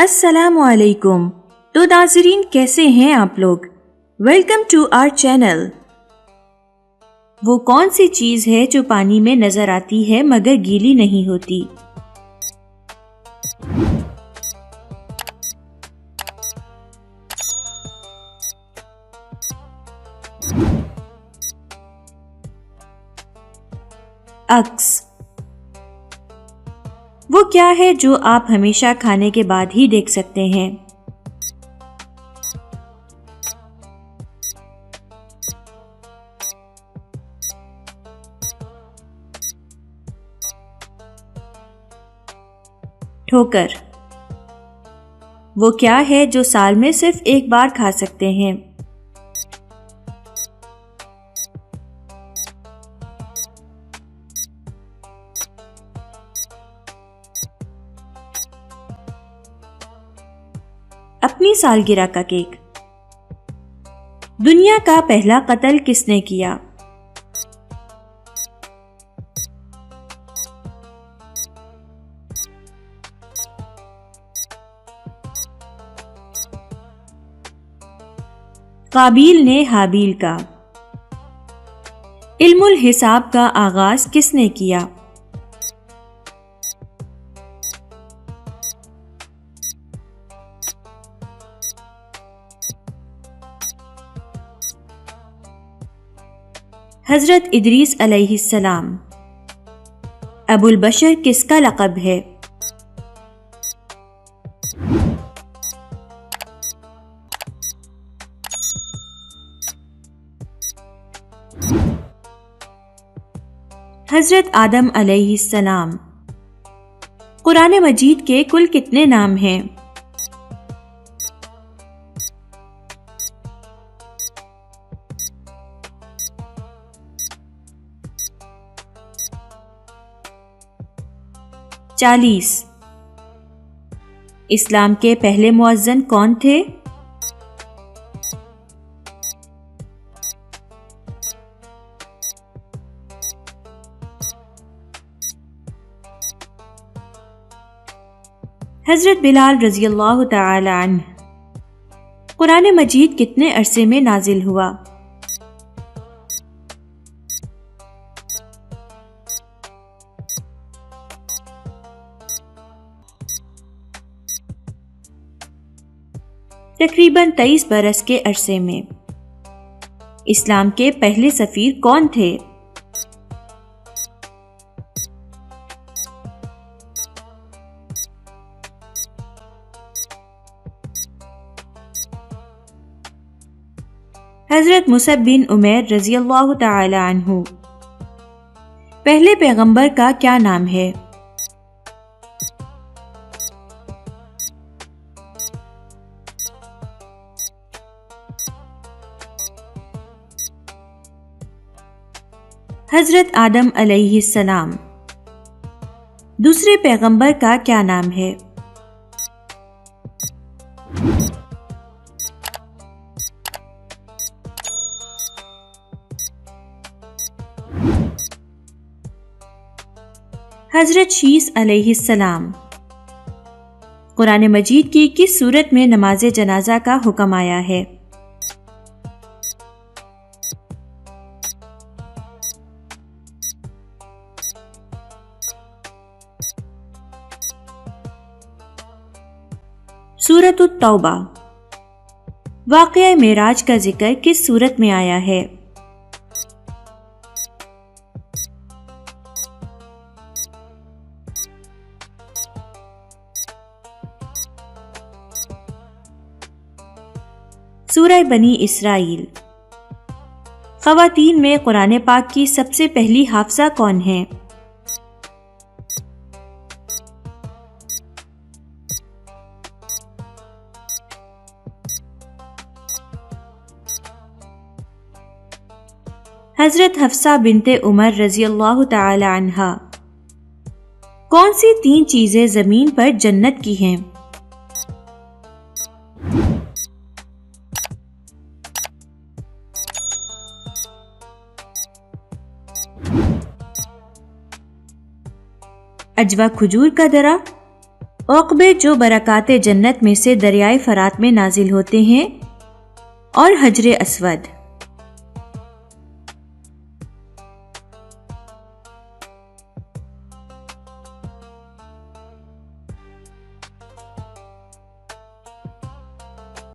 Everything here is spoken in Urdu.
السلام علیکم. تو ناظرین کیسے ہیں آپ لوگ؟ Welcome to our channel. وہ کون سی چیز ہے جو پانی میں نظر آتی ہے مگر گیلی نہیں ہوتی؟ عکس. وہ کیا ہے جو آپ ہمیشہ کھانے کے بعد ہی دیکھ سکتے ہیں؟ ٹھوکر. وہ کیا ہے جو سال میں صرف ایک بار کھا سکتے ہیں؟ اپنی سالگرہ کا کیک. دنیا کا پہلا قتل کس نے کیا؟ قابیل نے حابیل کا. علم الحساب کا آغاز کس نے کیا؟ حضرت ادریس علیہ السلام. ابو البشر کس کا لقب ہے؟ حضرت آدم علیہ السلام. قرآن مجید کے کل کتنے نام ہیں؟ چالیس. اسلام کے پہلے مؤذن کون تھے؟ حضرت بلال رضی اللہ تعالی عنہ. قرآن مجید کتنے عرصے میں نازل ہوا؟ تقریباً 23 برس کے عرصے میں. اسلام کے پہلے سفیر کون تھے؟ حضرت مصعب بن عمیر رضی اللہ تعالی عنہ. پہلے پیغمبر کا کیا نام ہے؟ حضرت آدم علیہ السلام. دوسرے پیغمبر کا کیا نام ہے؟ حضرت شیس علیہ السلام. قرآن مجید کی کس صورت میں نماز جنازہ کا حکم آیا ہے؟ سورۃ التوبہ. واقعہ معراج کا ذکر کس صورت میں آیا ہے؟ سورہ بنی اسرائیل. خواتین میں قرآن پاک کی سب سے پہلی حافظہ کون ہیں؟ حضرت حفصہ بنت عمر رضی اللہ تعالی عنہا. کون سی 3 چیزیں زمین پر جنت کی ہیں؟ اجوا کھجور کا درا عقبے جو برکات جنت میں سے دریائے فرات میں نازل ہوتے ہیں، اور حجر اسود۔